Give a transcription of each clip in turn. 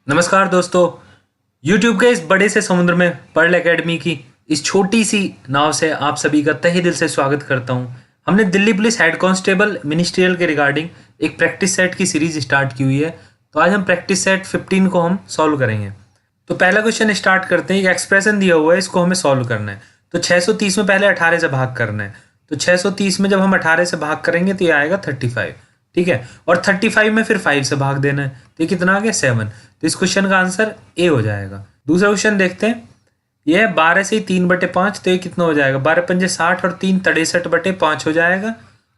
नमस्कार दोस्तों। YouTube के इस बड़े से समुद्र में पर्ल एकेडमी की इस छोटी सी नाव से आप सभी का तहे दिल से स्वागत करता हूं। हमने Delhi police head constable ministerial के रिगार्डिंग एक प्रैक्टिस सेट की सीरीज स्टार्ट की हुई है। तो आज हम प्रैक्टिस सेट 15 को हम सॉल्व करेंगे। तो पहला क्वेश्चन स्टार्ट करते हैं। एक एक्सप्रेशन दिया हुआ है, इसको हमें सॉल्व करना है। तो 630 में पहले 18 से भाग करना है। तो 630 में जब हम 18 से भाग करेंगे तो ये आएगा 35, ठीक है। और 35 में फिर 5 से भाग देना है, तो ये कितना आ गया 7। तो इस क्वेश्चन का आंसर ए हो जाएगा। दूसरा क्वेश्चन देखते हैं। ये है 12 से 3/5, तो ये कितना हो जाएगा 12 पंजे 60 और 3 63/5 हो जाएगा।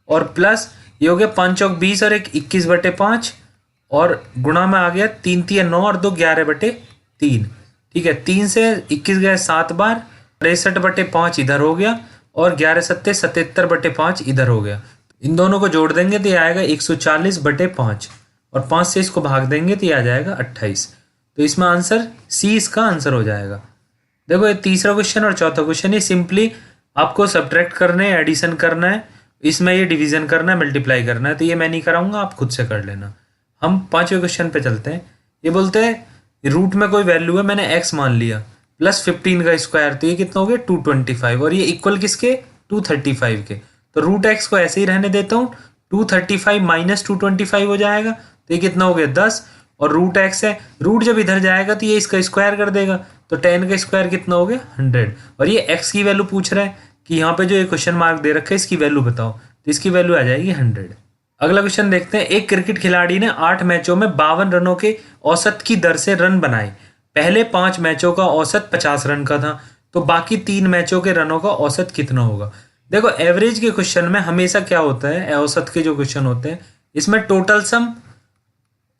और प्लस ये हो गया 5 चौक 20 और 1 21/5 और गुणा में आ गया 3 3 9 और 2 11/3, ठीक है। 3 से 21 गया 7 बार, 63/5 इधर हो गया और 11 सत्ते 77/5 इधर हो गया। इन दोनों को जोड़ देंगे तो ये आएगा 140/5 और 5 से इसको भाग देंगे तो ये आ जाएगा 28। तो इसमें आंसर सी इसका आंसर हो जाएगा। देखो ये तीसरा क्वेश्चन और चौथा क्वेश्चन, ये सिंपली आपको सब्ट्रैक्ट करना है, एडिशन करना है, इसमें ये डिवीजन करना है, मल्टीप्लाई करना है। तो ये मैं नहीं कराऊंगा, आप खुद से कर लेना। हम पांचवें क्वेश्चन पे चलते हैं। ये बोलते हैं रूट में कोई वैल्यू है, मैंने एक्स मान लिया, प्लस 15 का स्क्वायर, तो ये कितना हो गया 225 और ये इक्वल किसके 235 के। तो रूट एक्स को ऐसे ही रहने देता हूँ, 235 माइनस 225 हो जाएगा। तो ये कितना हो गया 10 और रूट एक्स है, रूट जब इधर जाएगा तो ये इसका स्क्वायर कर देगा। तो 10 का स्क्वायर कितना हो गया 100 और ये एक्स की वैल्यू पूछ रहा है कि यहाँ पे जो ये क्वेश्चन मार्क दे रखा है इसकी वैल्यू बताओ, तो इसकी वैल्यू आ जाएगी 100। अगला क्वेश्चन देखते हैं। एक क्रिकेट खिलाड़ी ने 8 मैचों में 52 रनों के औसत की दर से रन बनाए। पहले 5 मैचों का औसत 50 रन का था, तो बाकी 3 मैचों के रनों का औसत कितना होगा। देखो एवरेज के क्वेश्चन में हमेशा क्या होता है, औसत के जो क्वेश्चन होते हैं इसमें टोटल सम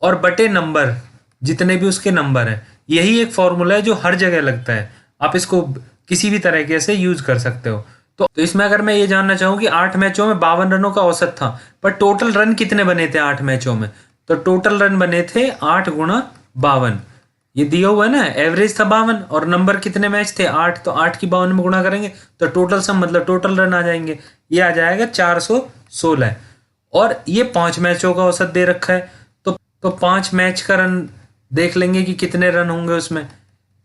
और बटे नंबर, जितने भी उसके नंबर हैं, यही एक फॉर्मूला है जो हर जगह लगता है। आप इसको किसी भी तरीके से यूज कर सकते हो। तो इसमें अगर मैं ये जानना चाहूँ कि 8 मैचों में 52 रनों का औसत था, पर टोटल रन कितने बने थे 8 मैचों में, तो टोटल रन बने थे 8 गुणा 52। ये दिया हुआ है ना, एवरेज था 52 और नंबर कितने मैच थे 8, तो 8 की 52 में गुणा करेंगे तो टोटल सम मतलब टोटल रन आ जाएंगे। ये आ जाएगा 416 और ये 5 मैचों का औसत दे रखा है। तो 5 मैच का रन देख लेंगे कि कितने रन होंगे उसमें।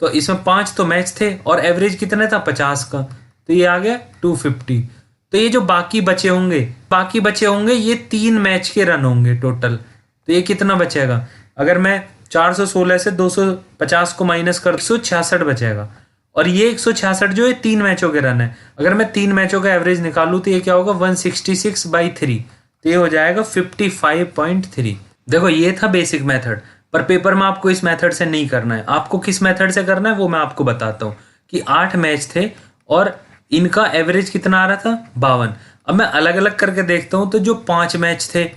तो इसमें 5 तो मैच थे और एवरेज कितने था 50 का, तो ये आ गया 250। तो ये जो बाकी बचे होंगे ये 3 मैच के रन होंगे टोटल। तो ये कितना बचेगा, अगर मैं 416 से 250 को माइनस कर 166 बचेगा और ये 166 जो है 3 मैचों के रन है। अगर मैं 3 मैचों का एवरेज निकालूं तो ये क्या होगा 166/3, तो ये हो जाएगा 55.3। देखो ये था बेसिक मेथड, पर पेपर में आपको इस मेथड से नहीं करना है। आपको किस मेथड से करना है वो मैं आपको बताता हूँ कि 8 मैच थे और इनका एवरेज कितना आ रहा था 52। अब मैं अलग अलग करके देखता हूँ। तो जो 5 मैच थे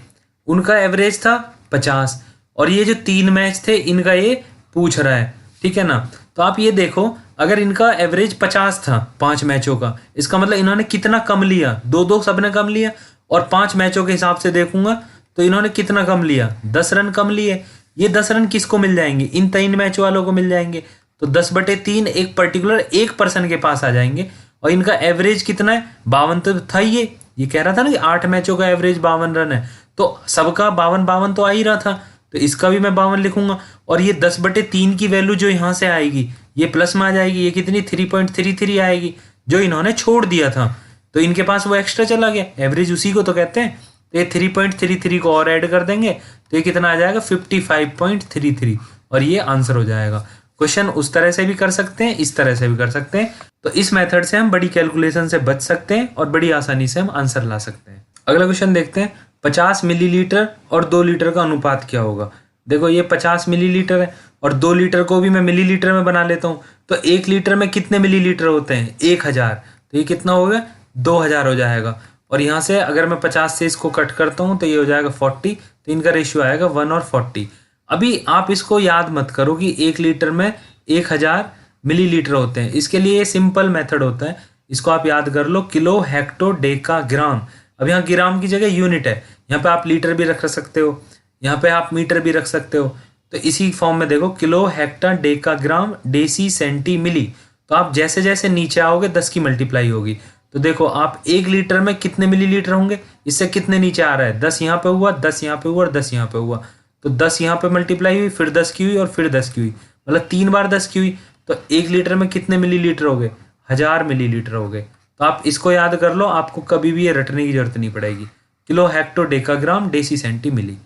उनका एवरेज था 50 और ये जो 3 मैच थे इनका ये पूछ रहा है, ठीक है ना। तो आप ये देखो, अगर इनका एवरेज 50 था 5 मैचों का, इसका मतलब इन्होंने कितना कम लिया, 2-2 सबने कम लिया। और 5 मैचों के हिसाब से देखूंगा तो इन्होंने कितना कम लिया 10 रन कम लिए। ये 10 रन किसको मिल जाएंगे, इन 3 मैच वालों को मिल जाएंगे। तो 10/3 एक पर्टिकुलर एक पर्सन के पास आ जाएंगे और इनका एवरेज कितना है 52 तो था। ये कह रहा था ना कि 8 मैचों का एवरेज 52 रन है, तो सबका 52 तो आ ही रहा था, तो इसका भी मैं 52 लिखूंगा। और ये 10/3 की वैल्यू जो यहाँ से आएगी ये प्लस में आ जाएगी, ये कितनी 3.33 आएगी जो इन्होंने छोड़ दिया था। तो इनके पास वो एक्स्ट्रा चला गया, एवरेज उसी को तो कहते हैं। तो ये 3.33 को और ऐड कर देंगे तो ये कितना आ जाएगा 55.33 और ये आंसर हो जाएगा। क्वेश्चन उस तरह से भी कर सकते हैं, इस तरह से भी कर सकते हैं। तो इस मेथड से हम बड़ी कैलकुलेशन से बच सकते हैं और बड़ी आसानी से हम आंसर ला सकते हैं। अगला क्वेश्चन देखते हैं। 50 मिलीलीटर और 2 लीटर का अनुपात क्या होगा। देखो ये 50 मिलीलीटर है और 2 लीटर को भी मैं मिलीलीटर में बना लेता हूँ। तो 1 लीटर में कितने मिलीलीटर होते हैं 1000, तो ये कितना हो गया 2000 हो जाएगा। और यहाँ से अगर मैं 50 से इसको कट करता हूँ तो ये हो जाएगा 40, तो इनका रेशियो आएगा 1 और 40। अभी आप इसको याद मत करो कि 1 लीटर में 1000 मिलीलीटर होते हैं, इसके लिए सिंपल मेथड होता है। इसको आप याद कर लो, किलो हेक्टो डेका ग्राम। अब यहाँ ग्राम की जगह यूनिट है, यहाँ पे आप लीटर भी रख सकते हो, यहाँ पे आप मीटर भी रख सकते हो। तो इसी फॉर्म में देखो किलो हेक्टर डेका ग्राम डेसी सेंटी मिली। तो आप जैसे जैसे नीचे आओगे 10 की मल्टीप्लाई होगी। तो देखो आप 1 लीटर में कितने मिलीलीटर होंगे, इससे कितने नीचे आ रहा है 10 यहाँ पे हुआ, 10 यहाँ पे हुआ और 10 यहाँ पे हुआ। तो 10 यहाँ पे मल्टीप्लाई हुई, फिर 10 की हुई और फिर 10 की हुई, मतलब 3 बार 10 की हुई। तो 1 लीटर में कितने मिलीलीटर हो गए? 1000 मिलीलीटर हो गए। तो आप इसको याद कर लो, आपको कभी भी ये रटने की जरूरत नहीं पड़ेगी। Kilo hecto decagram deci centi milli.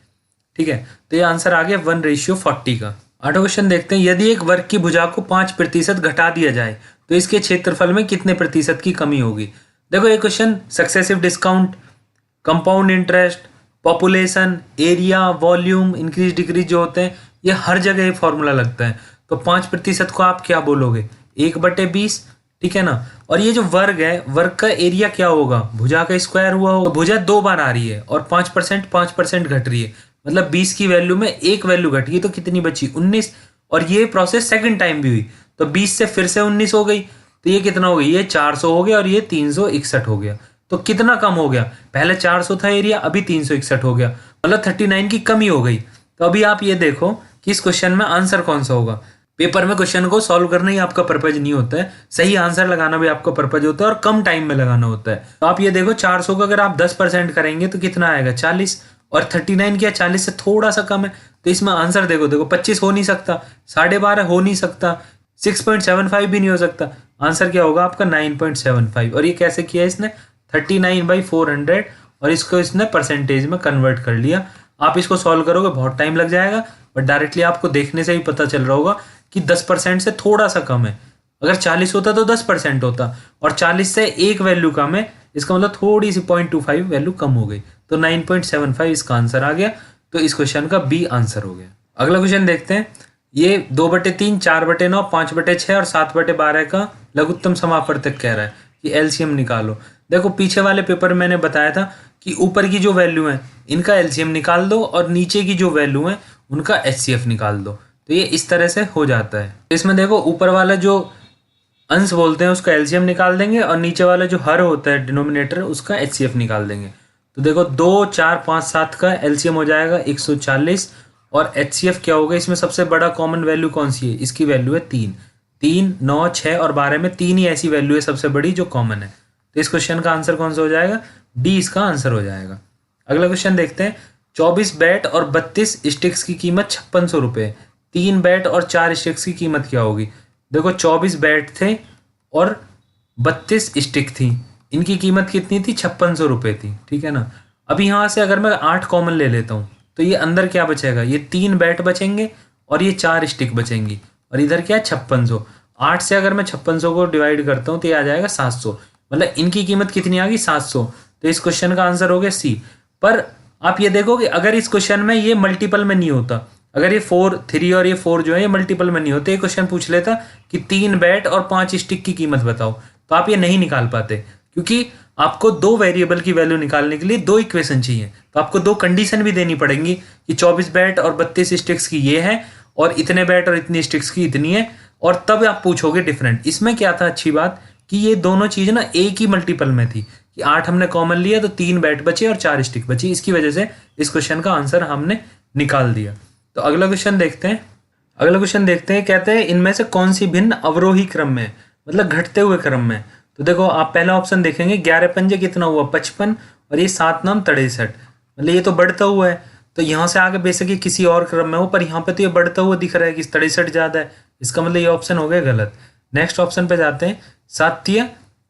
ठीक है, तो ये आंसर आ गया 1:40 का। 8वां क्वेश्चन देखते हैं, यदि एक वर्ग की भुजा को 5% घटा दिया जाए तो इसके क्षेत्रफल में कितने प्रतिशत की कमी होगी? देखो ये question successive discount, compound interest, population, area, volume, increase decrease जो होते हैं, ये हर जगह ये फॉर्मूला लगता है। तो 5% को आप क्या बोलोगे? 1/20। ठीक है ना। और ये जो वर्ग है, वर्ग का एरिया क्या होगा? भुजा का स्क्वायर हुआ होगा। भुजा 2 बार आ रही है और 5% घट रही है, मतलब 20 की वैल्यू में एक वैल्यू घट गई, तो कितनी बची? 19। और ये प्रोसेस सेकंड टाइम भी हुई, तो 20 से फिर से 19 हो गई, तो ये कितना हो गई? ये 400 हो गया और ये 361 हो गया। तो कितना कम हो गया? पहले 400 था एरिया, अभी 361 हो गया, मतलब 39 की कमी हो गई। तो अभी आप ये देखो कि इस क्वेश्चन में आंसर कौन सा होगा। पेपर में क्वेश्चन को सॉल्व करना ही आपका पर्पज नहीं होता है, सही आंसर लगाना भी आपका पर्पज होता है और कम टाइम में लगाना होता है। तो आप ये देखो 400 का अगर आप 10% करेंगे तो कितना आएगा? 40। और 39 क्या 40 से थोड़ा सा कम है, तो इसमें आंसर देखो 25 हो नहीं सकता, 12.5 हो नहीं सकता, 6.75 भी नहीं हो सकता। आंसर क्या होगा आपका? 9.75। और ये कैसे किया इसने? 39/400, और इसको इसने परसेंटेज में कन्वर्ट कर लिया। आप इसको सॉल्व करोगे बहुत टाइम लग जाएगा, बट डायरेक्टली आपको देखने से ही पता चल रहा होगा कि 10% से थोड़ा सा कम है। अगर 40 होता तो 10% होता, और 40 से एक वैल्यू कम है, इसका मतलब थोड़ी सी 0.25 वैल्यू कम हो गई, तो 9.75 इसका आंसर आ गया। तो इस क्वेश्चन का बी आंसर हो गया। अगला क्वेश्चन देखते हैं, ये 2/3, 4/9, 5/6 और 7/12 का लघुत्तम समापवर्तक कह रहा है कि एलसीएम निकालो। देखो पीछे वाले पेपर में मैंने बताया था कि ऊपर की जो वैल्यू है इनका एलसीएम निकाल दो और नीचे की जो वैल्यू है उनका एचसीएफ निकाल दो, तो ये इस तरह से हो जाता है। इसमें देखो ऊपर वाला जो अंश बोलते हैं उसका एलसीएम निकाल देंगे और नीचे वाला जो हर होता है डिनोमिनेटर उसका एचसीएफ निकाल देंगे। तो देखो 2, 4, 5, 7 का एलसीएम हो जाएगा 140, और एचसीएफ क्या होगा? इसमें सबसे बड़ा कॉमन वैल्यू कौन सी है? इसकी वैल्यू है 3। 3, 9, 6 और 12 में 3 ही ऐसी वैल्यू है सबसे बड़ी जो कॉमन है। तो इस क्वेश्चन का आंसर कौन सा हो जाएगा? डी इसका आंसर हो जाएगा। अगला क्वेश्चन देखते हैं, 24 बैट और 32 स्टिक्स की कीमत 5600 रुपये, 3 बैट और 4 स्टिक्स की कीमत क्या होगी? देखो 24 बैट थे और 32 स्टिक थी, इनकी कीमत कितनी थी? 5600 रुपये थी। ठीक है ना। अब यहाँ से अगर मैं 8 कॉमन ले लेता हूँ तो ये अंदर क्या बचेगा? ये 3 बैट बचेंगे और ये 4 स्टिक बचेंगी, और इधर क्या है? 5600। 8 से अगर मैं 5600 को डिवाइड करता हूँ तो ये आ जाएगा 700, मतलब इनकी कीमत कितनी आ गई? 700। तो इस क्वेश्चन का आंसर हो गया सी। पर आप ये देखो कि अगर इस क्वेश्चन में ये मल्टीपल में नहीं होता, अगर ये 4, 3 और ये 4 जो है ये मल्टीपल में नहीं होते, ये क्वेश्चन पूछ लेता कि 3 बैट और 5 स्टिक की कीमत बताओ, तो आप ये नहीं निकाल पाते, क्योंकि आपको 2 वेरिएबल की वैल्यू निकालने के लिए 2 इक्वेशन चाहिए, तो आपको 2 कंडीशन भी देनी पड़ेंगी कि 24 बैट और 32 स्टिक्स की ये है और इतने बैट और इतनी स्टिक्स की इतनी है, और तब आप पूछोगे डिफरेंट। इसमें क्या था अच्छी बात कि ये दोनों चीज़ ना एक ही मल्टीपल में थी, कि 8 हमने कॉमन लिया तो 3 बैट बचे और 4 स्टिक बची, इसकी वजह से इस क्वेश्चन का आंसर हमने निकाल दिया। तो अगला क्वेश्चन देखते हैं। अगला क्वेश्चन देखते हैं, कहते हैं इनमें से कौन सी भिन्न अवरोही क्रम में, मतलब घटते हुए क्रम में। तो देखो आप पहला ऑप्शन देखेंगे, 11 पंजे कितना हुआ? 55, और ये 7 नाम 63, मतलब ये तो बढ़ता हुआ है। तो यहाँ से आगे बेसिकली किसी और क्रम में हो, पर यहाँ पे तो ये बढ़ता हुआ दिख रहा है कि 63 ज़्यादा है, इसका मतलब ये ऑप्शन हो गया गलत। नेक्स्ट ऑप्शन पे जाते हैं, 7 तिया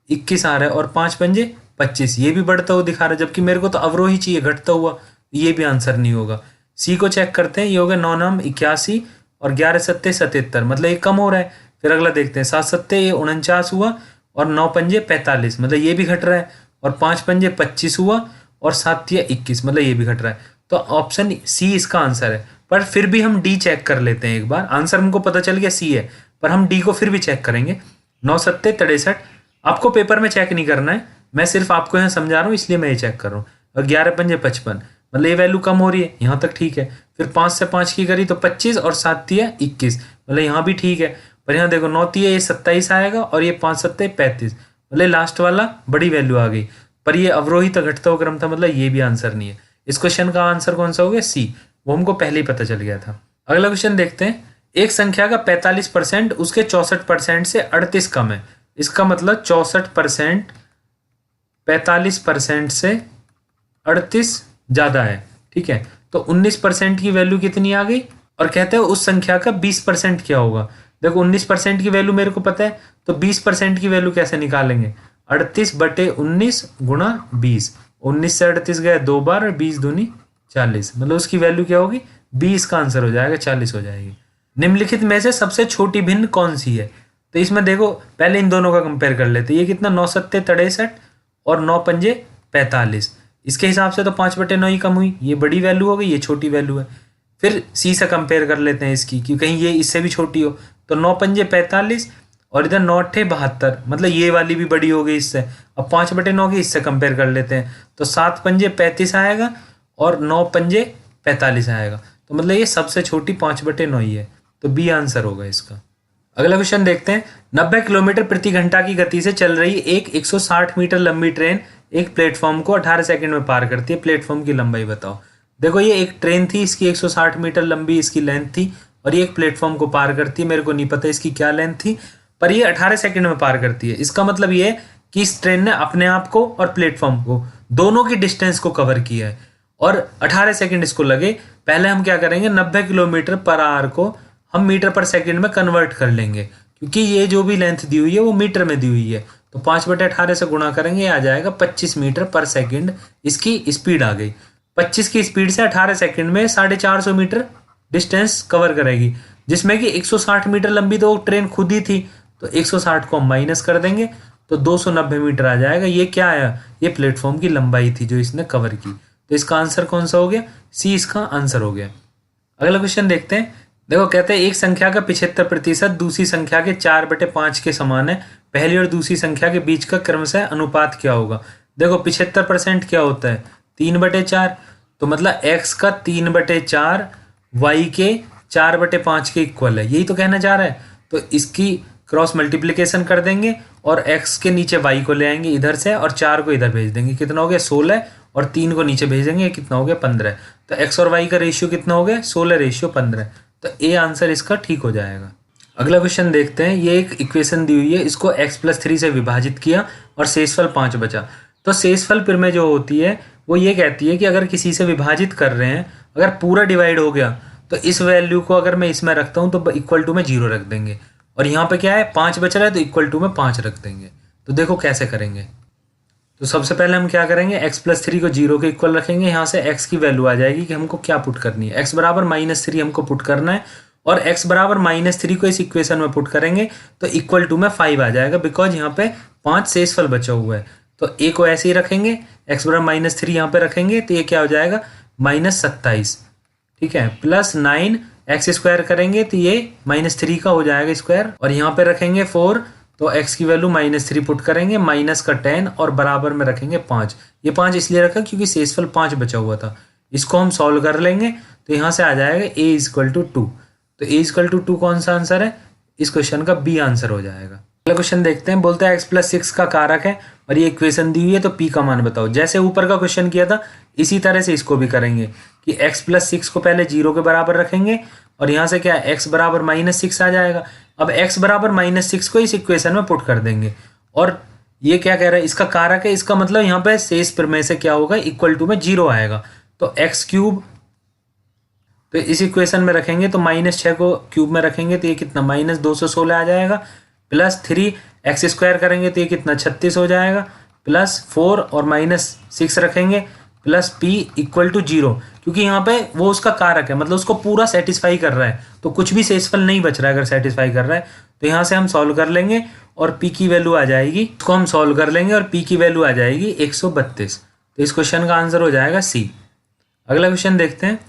21 आ रहा है और 5 पंजे 25, ये भी बढ़ता हुआ दिखा रहा है, जबकि मेरे को तो अवरोही चाहिए घटता हुआ, ये भी आंसर नहीं होगा। सी को चेक करते हैं, ये हो गया 9 नाम 81 और 11 सत्ते 77, मतलब ये कम हो रहा है। फिर अगला देखते हैं, 7 सत्ते ये 49 हुआ और 9 पंजे 45, मतलब ये भी घट रहा है, और 5 पंजे 25 हुआ और 7 तिया 21, मतलब ये भी घट रहा है। तो ऑप्शन सी इसका आंसर है। पर फिर भी हम डी चेक कर लेते हैं एक बार, आंसर हमको पता चल गया सी है, पर हम डी को फिर भी चेक करेंगे। 9 सत्ते 63, आपको पेपर में चेक नहीं करना है, मैं सिर्फ आपको यहाँ समझा रहा हूँ इसलिए मैं ये चेक कर रहा हूँ। और 11 पंजे 55, मतलब ये वैल्यू कम हो रही है, यहाँ तक ठीक है। फिर 5 से 5 की करी तो 25 और 7 तिया 21, मतलब यहाँ भी ठीक है। पर यहाँ देखो 9 तिया ये 27 आएगा और ये 5 सत्ते 35, मतलब लास्ट वाला बड़ी वैल्यू आ गई, पर ये अवरोही तक घटता हुआ क्रम था, मतलब ये भी आंसर नहीं है। इस क्वेश्चन का आंसर कौन सा हो गया? सी, वो हमको पहले ही पता चल गया था। अगला क्वेश्चन देखते हैं, एक संख्या का 45% उसके 64% से 38 कम है, इसका मतलब 64% 45% से 38 ज़्यादा है। ठीक है, तो 19% की वैल्यू कितनी आ गई, और कहते हैं उस संख्या का 20% क्या होगा। देखो 19% की वैल्यू मेरे को पता है, तो 20% की वैल्यू कैसे निकालेंगे, 38/19 गुणा 20। 19 से 38 गए 2 बार और 20 दूनी 40, मतलब उसकी वैल्यू क्या होगी, 20 का आंसर हो जाएगा, 40 हो जाएगी। निम्नलिखित में से सबसे छोटी भिन्न कौन सी है, तो इसमें देखो पहले इन दोनों का कंपेयर कर लेते हैं। ये कितना 9 सत्ते 63 और 9 पंजे 45, इसके हिसाब से तो 5/9 ही कम हुई, ये बड़ी वैल्यू हो गई, ये छोटी वैल्यू है। फिर सी से कंपेयर कर लेते हैं इसकी, कि कहीं ये इससे भी छोटी हो। तो 9 पंजे 45 और इधर 9 अट्ठे 72, मतलब ये वाली भी बड़ी हो गई इससे। अब 5/9 की इससे कंपेयर कर लेते हैं, तो 7 पंजे 35 आएगा और 9 पंजे 45 आएगा, तो मतलब ये सबसे छोटी 5/9 ही है, तो बी आंसर होगा इसका। अगला क्वेश्चन देखते हैं। 90 किलोमीटर प्रति घंटा की गति से चल रही एक 160 मीटर लंबी ट्रेन एक प्लेटफॉर्म को 18 सेकंड में पार करती है, प्लेटफॉर्म की लंबाई बताओ। देखो ये एक ट्रेन थी, इसकी 160 मीटर लंबी इसकी लेंथ थी, और ये एक प्लेटफॉर्म को पार करती है। मेरे को नहीं पता इसकी क्या लेंथ थी, पर ये 18 सेकंड में पार करती है। इसका मतलब ये है कि इस ट्रेन ने अपने आप को और प्लेटफॉर्म को दोनों की डिस्टेंस को कवर किया है, और 18 सेकंड इसको लगे। पहले हम क्या करेंगे, 90 किलोमीटर पर आवर को हम मीटर पर सेकंड में कन्वर्ट कर लेंगे, क्योंकि ये जो भी लेंथ दी हुई है वो मीटर में दी हुई है। तो 5/18 से गुणा करेंगे, आ जाएगा 25 मीटर पर सेकंड इसकी स्पीड आ गई। 25 की स्पीड से 18 सेकंड में 450 मीटर डिस्टेंस कवर करेगी, जिसमें कि 160 मीटर लंबी तो ट्रेन खुद ही थी, तो 160 को हम माइनस कर देंगे तो 290 मीटर आ जाएगा। ये क्या आया, ये प्लेटफॉर्म की लंबाई थी जो इसने कवर की। तो इसका आंसर कौन सा हो गया, सी इसका आंसर हो गया। अगला क्वेश्चन देखते हैं। देखो कहते हैं एक संख्या का 75% दूसरी संख्या के 4/5 के समान है, पहली और दूसरी संख्या के बीच का क्रमशः अनुपात क्या होगा। देखो 75% क्या होता है, 3/4, तो मतलब x का 3/4 y के 4/5 के इक्वल है, यही तो कहना चाह रहा है। तो इसकी क्रॉस मल्टीप्लीकेशन कर देंगे और x के नीचे y को ले आएंगे इधर से, और 4 को इधर भेज देंगे, कितना हो गया 16, और 3 को नीचे भेज देंगे, कितना हो गया 15। तो x और y का रेशियो कितना हो गया 16:15, तो ए आंसर इसका ठीक हो जाएगा। अगला क्वेश्चन देखते हैं। ये एक इक्वेशन दी हुई है, इसको x+3 से विभाजित किया और शेषफल 5 बचा। तो शेषफल फिर में जो होती है वो ये कहती है कि अगर किसी से विभाजित कर रहे हैं, अगर पूरा डिवाइड हो गया तो इस वैल्यू को अगर मैं इसमें रखता हूँ तो इक्वल टू में 0 रख देंगे, और यहाँ पे क्या है 5 बच रहा है तो इक्वल टू में 5 रख देंगे। तो देखो कैसे करेंगे। तो सबसे पहले हम क्या करेंगे, x+3 को 0 के इक्वल रखेंगे, यहाँ से x की वैल्यू आ जाएगी कि हमको क्या पुट करनी है, x बराबर -3 हमको पुट करना है, और x बराबर -3 को इस इक्वेशन में पुट करेंगे तो इक्वल टू में 5 आ जाएगा, बिकॉज यहाँ पे 5 शेषफल बचा हुआ है। तो a को ऐसे ही रखेंगे, x बराबर -3 यहाँ पे रखेंगे, तो ये क्या हो जाएगा -27, ठीक है, +9 x² करेंगे तो ये -3 का हो जाएगा स्क्वायर, और यहाँ पे रखेंगे 4, तो x की वैल्यू -3 पुट करेंगे, माइनस का 10 और बराबर में रखेंगे 5। ये 5 इसलिए रखा क्योंकि शेषफल 5 बचा हुआ था। इसको हम सॉल्व कर लेंगे तो यहाँ से आ जाएगा a = 2। तो a = 2 कौन सा आंसर है, इस क्वेश्चन का बी आंसर हो जाएगा। अगला क्वेश्चन देखते हैं। बोलता है x+6 का कारक है और ये इक्वेशन दी हुई है, तो p का मान बताओ। जैसे ऊपर का क्वेश्चन किया था इसी तरह से इसको भी करेंगे कि x+6 को पहले 0 के बराबर रखेंगे, और यहाँ से क्या x बराबर -6 आ जाएगा। अब x बराबर -6 को इस इक्वेशन में पुट कर देंगे, और ये क्या कह रहा है, इसका कारक है, इसका मतलब यहाँ पे शेष में से क्या होगा इक्वल टू में 0 आएगा। तो x³ तो इस इक्वेशन में रखेंगे तो -6 को क्यूब में रखेंगे तो ये कितना -216 आ जाएगा, +3 x² करेंगे तो ये कितना 36 हो जाएगा, +4 और -6 रखेंगे, प्लस p = 0, क्योंकि यहाँ पे वो उसका कारक है, मतलब उसको पूरा सेटिस्फाई कर रहा है, तो कुछ भी शेषफल नहीं बच रहा है अगर सेटिस्फाई कर रहा है। तो यहाँ से हम सॉल्व कर लेंगे और p की वैल्यू आ जाएगी, इसको हम सॉल्व कर लेंगे और p की वैल्यू आ जाएगी 132। तो इस क्वेश्चन का आंसर हो जाएगा सी। अगला क्वेश्चन देखते हैं।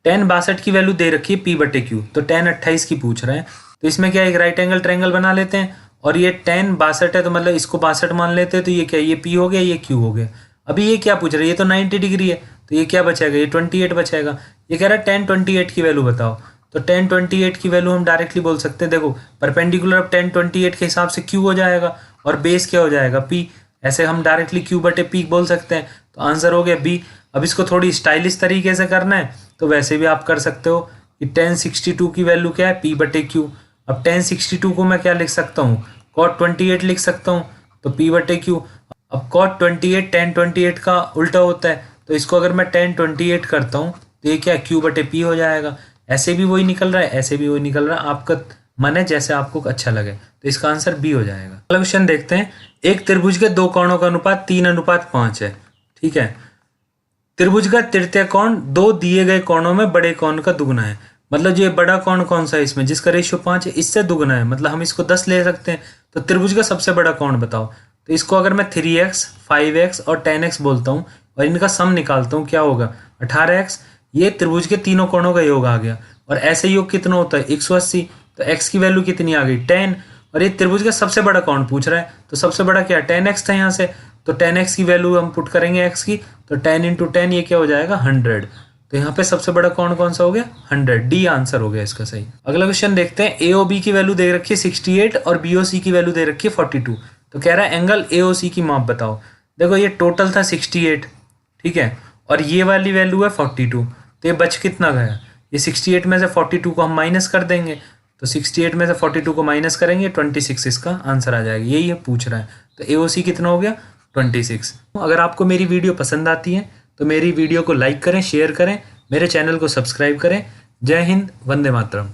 tan 62 की वैल्यू दे रखी है p/q, तो tan 28 की पूछ रहे हैं, तो इसमें क्या एक राइट एंगल ट्रायंगल बना लेते हैं, और ये tan 62 है तो मतलब इसको 62 मान लेते हैं, तो ये क्या, ये p हो गया, ये q हो गया। अभी ये क्या पूछ रहा है, ये तो 90 डिग्री है, तो ये क्या बचेगा, ये 28 बचेगा। ये कह रहा है tan 28 की वैल्यू बताओ, तो tan 28 की वैल्यू हम डायरेक्टली बोल सकते हैं, देखो परपेंडिकुलर अब tan 28 के हिसाब से q हो जाएगा, और बेस क्या हो जाएगा p, ऐसे हम डायरेक्टली q/p बोल सकते हैं। तो आंसर हो गया b। अब इसको थोड़ी स्टाइलिश तरीके से करना है तो वैसे भी आप कर सकते हो कि tan 62 की वैल्यू क्या है, p/q। अब tan 62 को मैं क्या लिख सकता हूँ, cot 28 लिख सकता हूँ, तो p/q। अब cot 28 tan 28 का उल्टा होता है, तो इसको अगर मैं tan 28 करता हूँ तो ये क्या Q बटे P हो जाएगा। ऐसे भी वही निकल रहा है, ऐसे भी वही निकल रहा है, आपका मन है जैसे आपको अच्छा लगे। तो इसका आंसर बी हो जाएगा। अगला क्वेश्चन देखते हैं। एक त्रिभुज के दो कोणों का अनुपात 3:5 है। ठीक है। त्रिभुज का तृतीय कोण दो दिए गए कोणों में बड़े कोण का दुगुना है। मतलब ये बड़ा कोण कौन सा है इसमें, जिसका रेशियो 5 है, इससे दुगुना है। मतलब हम इसको 10 ले सकते हैं। तो त्रिभुज का सबसे बड़ा कोण बताओ। तो इसको अगर मैं 3x 5x और 10x बोलता हूँ और इनका सम निकालता हूँ, क्या होगा 18x। ये त्रिभुज के तीनों कोणों का योग आ गया। और ऐसे योग कितना होता है 180। तो x की वैल्यू कितनी आ गई 10। और ये त्रिभुज का सबसे बड़ा कोण पूछ रहा है, तो सबसे बड़ा क्या 10x था यहाँ से। तो 10x की वैल्यू हम पुट करेंगे x की, तो 10 इंटू 10 ये क्या हो जाएगा 100। तो यहाँ पे सबसे बड़ा कोण कौन सा हो गया 100। डी आंसर हो गया इसका सही। अगला क्वेश्चन देखते हैं। AOB की वैल्यू दे रखी है 68 और BOC की वैल्यू दे रखी है 42। तो कह रहा है एंगल AOC की माप बताओ। देखो ये टोटल था 68, ठीक है, और ये वाली वैल्यू है 42। तो ये बच कितना गया, ये 68 में से 42 को हम माइनस कर देंगे। तो 68 में से 42 को माइनस करेंगे 26 इसका आंसर आ जाएगा। यही ये पूछ रहा है। तो AOC कितना हो गया 26। अगर आपको मेरी वीडियो पसंद आती है तो मेरी वीडियो को लाइक करें, शेयर करें, मेरे चैनल को सब्सक्राइब करें। जय हिंद, वंदे मातरम।